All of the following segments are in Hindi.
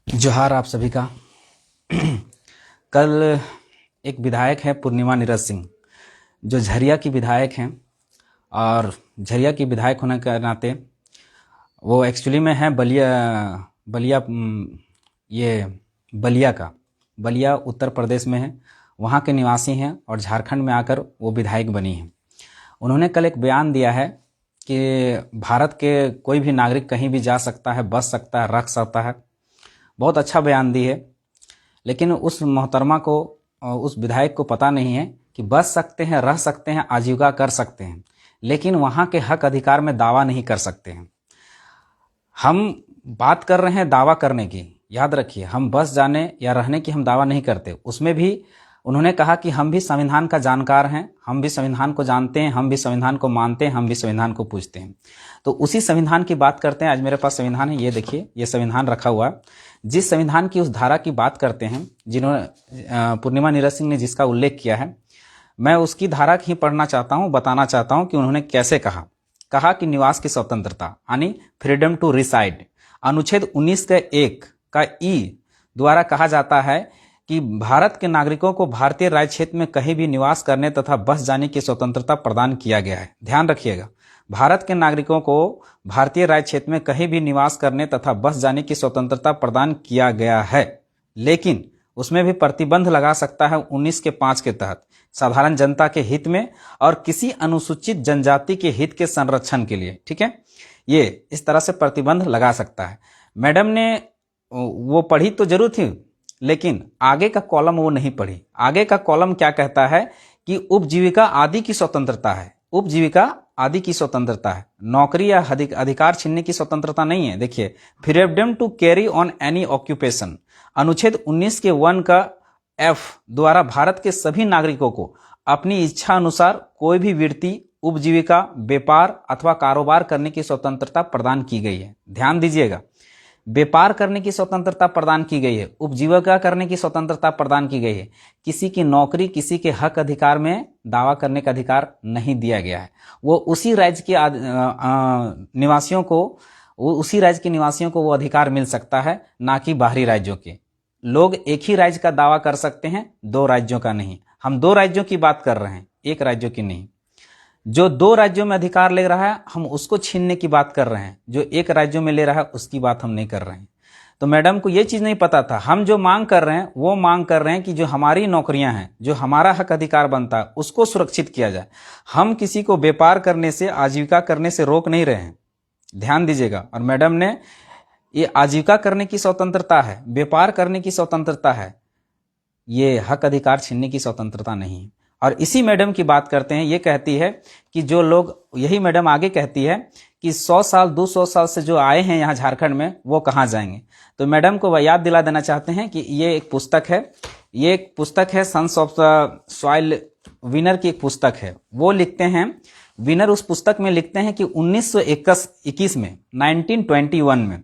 जोहार आप सभी का। कल एक विधायक है पूर्णिमा नीरज सिंह, जो झरिया की विधायक हैं, और झरिया की विधायक होने के नाते वो एक्चुअली में है बलिया बलिया ये बलिया का बलिया उत्तर प्रदेश में है, वहाँ के निवासी हैं और झारखंड में आकर वो विधायक बनी हैं। उन्होंने कल एक बयान दिया है कि भारत के कोई भी नागरिक कहीं भी जा सकता है, बस सकता है, रख सकता है। बहुत अच्छा बयान दी है, लेकिन उस मोहतरमा को, उस विधायक को पता नहीं है कि बच सकते हैं, रह सकते हैं, आजीविका कर सकते हैं, लेकिन वहाँ के हक अधिकार में दावा नहीं कर सकते हैं। हम बात कर रहे हैं दावा करने की, याद रखिए, हम बस जाने या रहने की हम दावा नहीं करते। उसमें भी उन्होंने कहा कि हम भी संविधान का जानकार हैं, हम भी संविधान को जानते हैं, हम भी संविधान को मानते हैं, हम भी संविधान को पूजते हैं। तो उसी संविधान की बात करते हैं। आज मेरे पास संविधान है, ये देखिए, ये संविधान रखा हुआ है। जिस संविधान की उस धारा की बात करते हैं जिन्होंने पूर्णिमा नीरज सिंह ने जिसका उल्लेख किया है, मैं उसकी धारा ही पढ़ना चाहता हूँ, बताना चाहता हूँ कि उन्होंने कैसे कहा कि निवास की स्वतंत्रता यानी फ्रीडम टू रिसाइड, अनुच्छेद 19 के 1 का ई द्वारा कहा जाता है कि भारत के नागरिकों को भारतीय राज्य क्षेत्र में कहीं भी निवास करने तथा बस जाने की स्वतंत्रता प्रदान किया गया है। ध्यान रखिएगा, भारत के नागरिकों को भारतीय राज्य क्षेत्र में कहीं भी निवास करने तथा बस जाने की स्वतंत्रता प्रदान किया गया है, लेकिन उसमें भी प्रतिबंध लगा सकता है 19 के 5 के तहत, साधारण जनता के हित में और किसी अनुसूचित जनजाति के हित के संरक्षण के लिए। ठीक है, ये इस तरह से प्रतिबंध लगा सकता है। मैडम ने वो पढ़ी तो जरूर थी, लेकिन आगे का कॉलम वो नहीं पढ़ी। आगे का कॉलम क्या कहता है कि उपजीविका आदि की स्वतंत्रता है, उपजीविका आदि की स्वतंत्रता है, नौकरी या अधिकार छीनने की स्वतंत्रता नहीं है। देखिए, freedom to carry on any occupation, अनुच्छेद 19 के 1 का एफ द्वारा भारत के सभी नागरिकों को अपनी इच्छा अनुसार कोई भी वृत्ति, उपजीविका, व्यापार अथवा कारोबार करने की स्वतंत्रता प्रदान की गई है। ध्यान दीजिएगा, व्यापार करने की स्वतंत्रता प्रदान की गई है, उपजीविका करने की स्वतंत्रता प्रदान की गई है। किसी की नौकरी, किसी के हक अधिकार में दावा करने का अधिकार नहीं दिया गया है। वो उसी राज्य के निवासियों को वो अधिकार मिल सकता है, ना कि बाहरी राज्यों के। लोग एक ही राज्य का दावा कर सकते हैं, 2 राज्यों का नहीं। हम 2 राज्यों की बात कर रहे हैं, 1 राज्यों की नहीं। जो 2 राज्यों में अधिकार ले रहा है, हम उसको छीनने की बात कर रहे हैं। जो 1 राज्यों में ले रहा है, उसकी बात हम नहीं कर रहे हैं। तो मैडम को ये चीज नहीं पता था। हम जो मांग कर रहे हैं, वो मांग कर रहे हैं कि जो हमारी नौकरियां हैं, जो हमारा हक अधिकार बनता है, उसको सुरक्षित किया जाए। हम किसी को व्यापार करने से, आजीविका करने से रोक नहीं रहे हैं, ध्यान दीजिएगा। और मैडम ने ये आजीविका करने की स्वतंत्रता है, व्यापार करने की स्वतंत्रता है, ये हक अधिकार छीनने की स्वतंत्रता नहीं। और इसी मैडम की बात करते हैं, ये कहती है कि जो लोग, यही मैडम आगे कहती है कि 100 साल 200 साल से जो आए हैं यहाँ झारखंड में, वो कहाँ जाएंगे। तो मैडम को याद दिला देना चाहते हैं कि ये एक पुस्तक है, ये एक पुस्तक है, sons of the soil winner की एक पुस्तक है। वो लिखते हैं, विनर उस पुस्तक में लिखते हैं कि 1921 में, 1921 में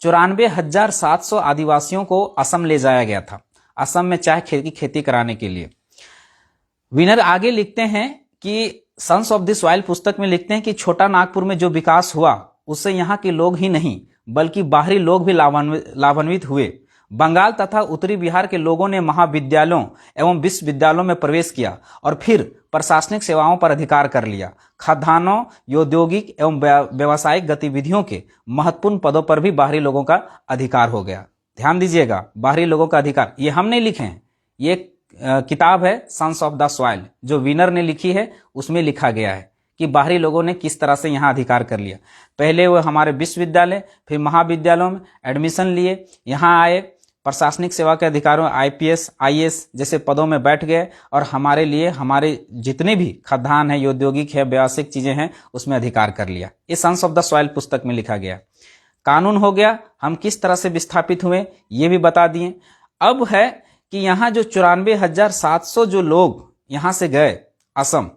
94,700 आदिवासियों को असम ले जाया गया था, असम में चाय की खेती कराने के लिए। विनर आगे लिखते हैं कि सन्स ऑफ द सॉइल पुस्तक में लिखते हैं कि छोटा नागपुर में जो विकास हुआ, उससे यहाँ के लोग ही नहीं बल्कि बाहरी लोग भी लाभान्वित हुए। बंगाल तथा उत्तरी बिहार के लोगों ने महाविद्यालयों एवं विश्वविद्यालयों में प्रवेश किया और फिर प्रशासनिक सेवाओं पर अधिकार कर लिया। खाद्यान्नों, औद्योगिक एवं व्यावसायिक गतिविधियों के महत्वपूर्ण पदों पर भी बाहरी लोगों का अधिकार हो गया। ध्यान दीजिएगा, बाहरी लोगों का अधिकार, ये हम नहीं लिखे हैं, ये किताब है सन्स ऑफ द सॉइल जो विनर ने लिखी है, उसमें लिखा गया है कि बाहरी लोगों ने किस तरह से यहाँ अधिकार कर लिया। पहले वो हमारे विश्वविद्यालय, फिर महाविद्यालयों में एडमिशन लिए, यहाँ आए, प्रशासनिक सेवा के अधिकारों, IPS, IAS जैसे पदों में बैठ गए और हमारे लिए, हमारे जितने भी खाद्यान्न है, औद्योगिक है, व्यावसायिक चीजें हैं, उसमें अधिकार कर लिया। ये सन्स ऑफ द सॉइल पुस्तक में लिखा गया। कानून हो गया, हम किस तरह से विस्थापित हुए ये भी बता दिए। अब है कि यहाँ जो 94,700 जो लोग यहाँ से गए असम,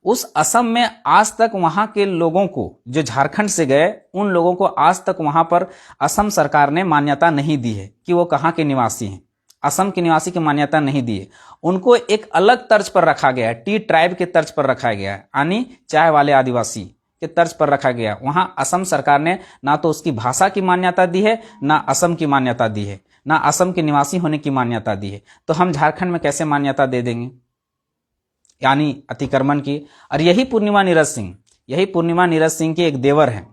उस असम में आज तक वहां के लोगों को, जो झारखंड से गए, उन लोगों को आज तक वहां पर असम सरकार ने मान्यता नहीं दी है कि वो कहाँ के निवासी हैं। असम के निवासी की मान्यता नहीं दी है, उनको एक अलग तर्ज पर रखा गया है, टी ट्राइब के तर्ज पर रखा गया है, यानी चाय वाले आदिवासी। के तर्ज पर रखा गया। वहां असम सरकार ने ना तो उसकी भाषा की मान्यता दी है, ना असम की मान्यता दी है, ना असम के निवासी होने की मान्यता दी है। तो हम झारखंड में कैसे मान्यता दे देंगे, यानी अतिक्रमण की। और यही पूर्णिमा नीरज सिंह की एक देवर है,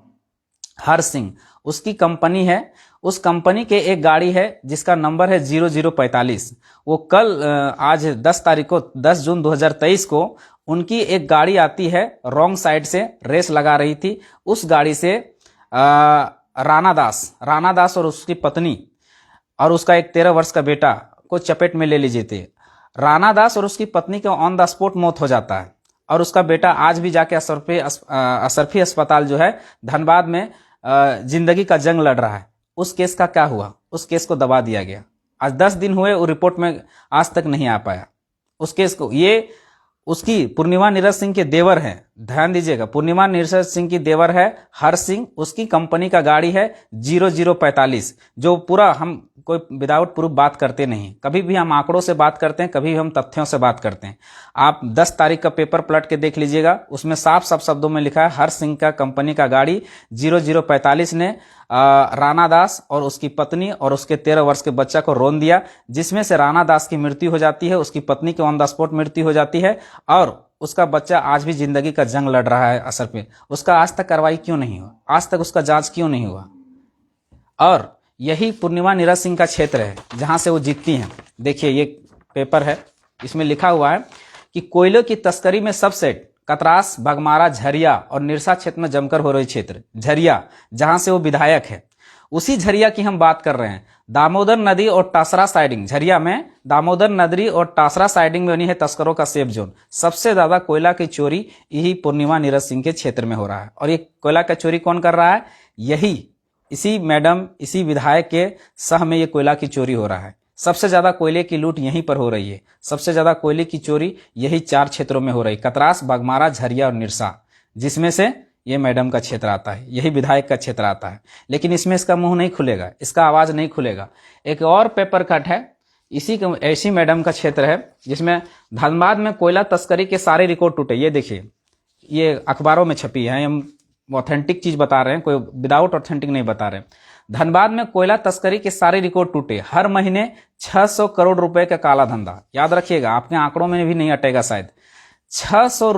हर सिंह, उसकी कंपनी है। उस कंपनी के एक गाड़ी है जिसका नंबर है 0045। वो कल आज 10 जून 2023 को उनकी एक गाड़ी आती है, रॉन्ग साइड से रेस लगा रही थी। उस गाड़ी से राणा दास और उसकी पत्नी और उसका एक 13 वर्ष का बेटा को चपेट में ले लीजिए थे। राणा दास और उसकी पत्नी का ऑन द स्पॉट मौत हो जाता है और उसका बेटा आज भी जाके असरफी अस्पताल जो है धनबाद में जिंदगी का जंग लड़ रहा है। उस केस का क्या हुआ, उस केस को दबा दिया गया। आज 10 दिन हुए, वो रिपोर्ट में आज तक नहीं आ पाया उस केस को। ये उसकी पूर्णिमा नीरज सिंह के देवर हैं, ध्यान दीजिएगा, पूर्णिमा नीरज सिंह की देवर है हर सिंह। उसकी कंपनी का गाड़ी है 0045, जो पूरा हम कोई विदाउट प्रूफ बात करते नहीं, कभी भी हम आंकड़ों से बात करते हैं, कभी भी हम तथ्यों से बात करते हैं। आप 10 तारीख का पेपर पलट के देख लीजिएगा, उसमें साफ साफ शब्दों में लिखा है हर सिंह का कंपनी का गाड़ी 0045 ने राणा दास और उसकी पत्नी और उसके 13 वर्ष के बच्चा को रौंद दिया, जिसमें से राणा दास की मृत्यु हो जाती है, उसकी पत्नी की ऑन द स्पॉट मृत्यु हो जाती है और उसका बच्चा आज भी जिंदगी का जंग लड़ रहा है असर पे। उसका आज तक कार्रवाई क्यों नहीं हुआ, आज तक उसका जांच क्यों नहीं हुआ। और यही पूर्णिमा नीरज सिंह का क्षेत्र है जहां से वो जीतती हैं। देखिए ये पेपर है, इसमें लिखा हुआ है कि कोयले की तस्करी में सबसेट कतरास, बगमारा, झरिया और निरसा क्षेत्र में जमकर हो रही क्षेत्र। झरिया जहां से वो विधायक है, उसी झरिया की हम बात कर रहे हैं। दामोदर नदी और टासरा साइडिंग, झरिया में दामोदर नदी और टासरा साइडिंग में बनी है तस्करों का सेफ जोन। सबसे ज्यादा कोयला की चोरी यही पूर्णिमा नीरज सिंह के क्षेत्र में हो रहा है। और ये कोयला का चोरी कौन कर रहा है, यही इसी मैडम, इसी विधायक के सह में ये कोयला की चोरी हो रहा है। सबसे ज्यादा कोयले की लूट यहीं पर हो रही है, सबसे ज्यादा कोयले की चोरी यही 4 क्षेत्रों में हो रही, कतरास, बगमारा, झरिया और निरसा, जिसमें से ये मैडम का क्षेत्र आता है, यही विधायक का क्षेत्र आता है। लेकिन इसमें इसका मुंह नहीं खुलेगा, इसका आवाज नहीं खुलेगा। एक और पेपर कट है, ऐसी मैडम का क्षेत्र है जिसमें धनबाद में कोयला तस्करी के सारे रिकॉर्ड टूटे। ये देखिए, ये अखबारों में छपी है, हम ऑथेंटिक चीज बता रहे हैं, कोई विदाउट ऑथेंटिक नहीं बता रहे हैं। धनबाद में कोयला तस्करी के सारे रिकॉर्ड टूटे, हर महीने 600 करोड़ रुपए का काला धंधा। याद रखिएगा, आपके आंकड़ों में भी नहीं अटेगा शायद। 600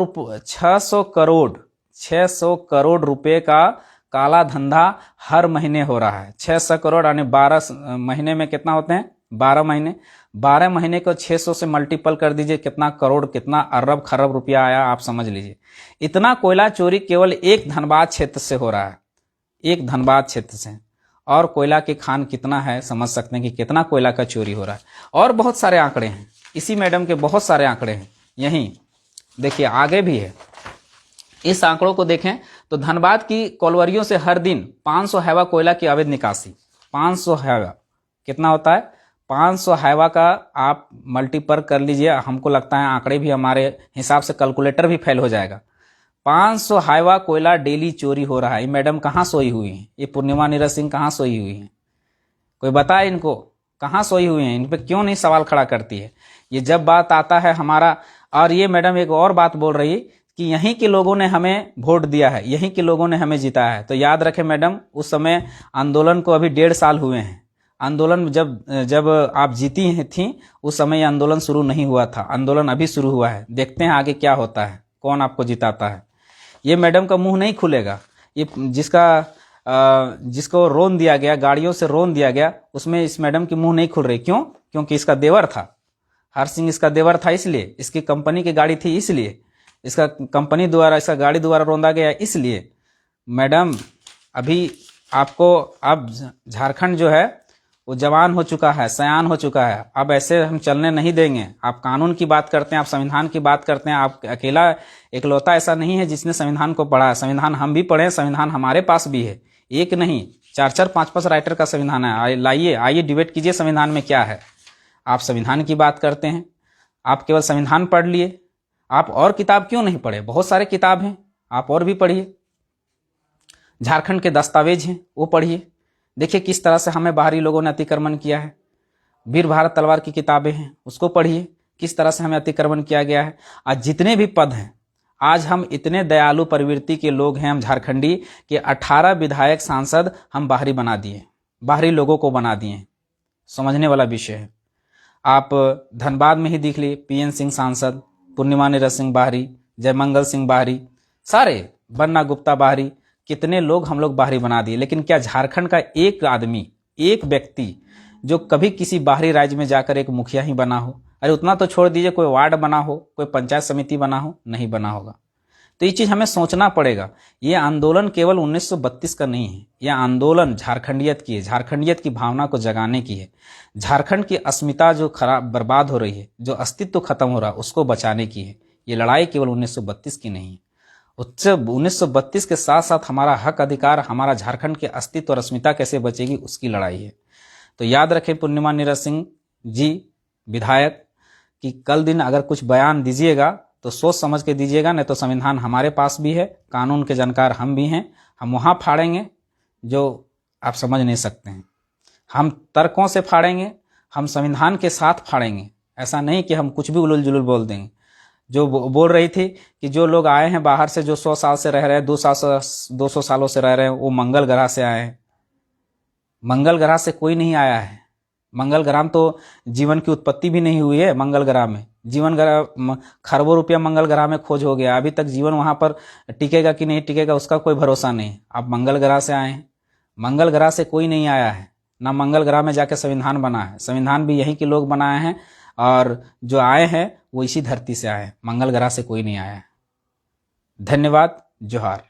करोड़ रुपए का काला धंधा हर महीने हो रहा है। 600 करोड़ यानी 12 महीने में कितना होते हैं, 12 महीने। 12 महीने को 600 से मल्टीपल कर दीजिए, कितना करोड़, कितना अरब खरब रुपया आया, आप समझ लीजिए। इतना कोयला चोरी केवल एक धनबाद क्षेत्र से हो रहा है, एक धनबाद क्षेत्र से। और कोयला की खान कितना है, समझ सकते हैं कि कितना कोयला का चोरी हो रहा है। और बहुत सारे आंकड़े हैं, इसी मैडम के बहुत सारे आंकड़े हैं। यहीं देखिए आगे भी है, इस आंकड़ों को देखें तो धनबाद की कोलवरियों से हर दिन 500 हैवा कोयला की अवैध निकासी। 500 हैवा कितना होता है, 500 हैवा का आप मल्टीपल कर लीजिए। हमको लगता है आंकड़े भी हमारे हिसाब से कैलकुलेटर भी फेल हो जाएगा। 500 हैवा कोयला डेली चोरी हो रहा है। ये मैडम कहाँ सोई हुई है, ये पूर्णिमा नीरज सिंह कहाँ सोई हुई है, कोई बताए इनको कहाँ सोई हुई है, इन पे क्यों नहीं सवाल खड़ा करती है। ये जब बात आता है हमारा, और ये मैडम एक और बात बोल रही कि यहीं के लोगों ने हमें वोट दिया है, यहीं के लोगों ने हमें जिताया है। तो याद रखें मैडम, उस समय आंदोलन को अभी 1.5 साल हुए हैं। आंदोलन जब आप जीती थी उस समय आंदोलन शुरू नहीं हुआ था, आंदोलन अभी शुरू हुआ है। देखते हैं आगे क्या होता है, कौन आपको जिताता है। ये मैडम का मुंह नहीं खुलेगा। ये जिसको रोन दिया गया, गाड़ियों से रोन दिया गया, उसमें इस मैडम की मुंह नहीं खुल रही। क्यों? क्योंकि इसका देवर था, हर सिंह इसका देवर था, इसलिए इसकी कंपनी की गाड़ी थी, इसलिए इसका कंपनी द्वारा, इसका गाड़ी द्वारा रोंदा गया, इसलिए। मैडम अभी आपको, अब झारखंड जो है वो जवान हो चुका है, सयान हो चुका है, अब ऐसे हम चलने नहीं देंगे। आप कानून की बात करते हैं, आप संविधान की बात करते हैं, आप अकेला एकलौता ऐसा नहीं है जिसने संविधान को पढ़ा है। संविधान हम भी पढ़े, संविधान हमारे पास भी है, एक नहीं 4-4, 5-5 राइटर का संविधान है। लाइए, आइए डिबेट कीजिए संविधान में क्या है। आप संविधान की बात करते हैं, आप केवल संविधान पढ़ लिए, आप और किताब क्यों नहीं पढ़े? बहुत सारे किताब हैं, आप और भी पढ़िए। झारखंड के दस्तावेज हैं, वो पढ़िए। देखिए किस तरह से हमें बाहरी लोगों ने अतिक्रमण किया है। वीर भारत तलवार की किताबें हैं, उसको पढ़िए, किस तरह से हमें अतिक्रमण किया गया है। आज जितने भी पद हैं, आज हम इतने दयालु प्रवृत्ति के लोग हैं, हम झारखंडी के 18 विधायक सांसद हम बाहरी बना दिए, बाहरी लोगों को बना दिए। समझने वाला विषय है। आप धनबाद में ही देख लिए, पीएन सिंह सांसद, पूर्णिमा नीरज सिंह बाहरी, जयमंगल सिंह बाहरी, सारे बन्ना गुप्ता बाहरी, कितने लोग हम लोग बाहरी बना दिए। लेकिन क्या झारखंड का एक आदमी, एक व्यक्ति जो कभी किसी बाहरी राज्य में जाकर एक मुखिया ही बना हो? अरे उतना तो छोड़ दीजिए, कोई वार्ड बना हो, कोई पंचायत समिति बना हो, नहीं बना होगा। तो ये चीज हमें सोचना पड़ेगा। ये आंदोलन केवल 1932 का नहीं है, यह आंदोलन झारखंडियत की है, झारखंडियत की भावना को जगाने की है, झारखंड की अस्मिता जो खराब बर्बाद हो रही है, जो अस्तित्व खत्म हो रहा है, उसको बचाने की है। ये लड़ाई केवल 1932 की नहीं है, उससे 1932 के साथ साथ हमारा हक अधिकार, हमारा झारखंड के अस्तित्व और अस्मिता कैसे बचेगी, उसकी लड़ाई है। तो याद रखें पूर्णिमा नीरज सिंह जी विधायक कि कल दिन अगर कुछ बयान दीजिएगा तो सोच समझ के दीजिएगा, नहीं तो संविधान हमारे पास भी है, कानून के जानकार हम भी हैं, हम वहां फाड़ेंगे जो आप समझ नहीं सकते हैं। हम तर्कों से फाड़ेंगे, हम संविधान के साथ फाड़ेंगे। ऐसा नहीं कि हम कुछ भी उलझुल जुलूल बोल देंगे। जो बोल रही थी कि जो लोग आए हैं बाहर से, जो 100 साल से रह रहे हैं, 200 सालों से रह रहे हैं, वो मंगल ग्रह से आए हैं। मंगल ग्रह से कोई नहीं आया है। मंगल ग्रह में तो जीवन की उत्पत्ति भी नहीं हुई है। मंगल ग्रह में जीवन ग्रह, खरबों रुपया मंगल ग्रह में खोज हो गया, अभी तक जीवन वहां पर टिकेगा कि नहीं टिकेगा उसका कोई भरोसा नहीं। आप मंगल ग्रह से आए हैं, मंगल ग्रह से कोई नहीं आया है, ना मंगल ग्रह में जाके संविधान बना है। संविधान भी यहीं के लोग बनाए हैं, और जो आए हैं वो इसी धरती से आए हैं, मंगल ग्रह से कोई नहीं आया है। धन्यवाद। जोहार।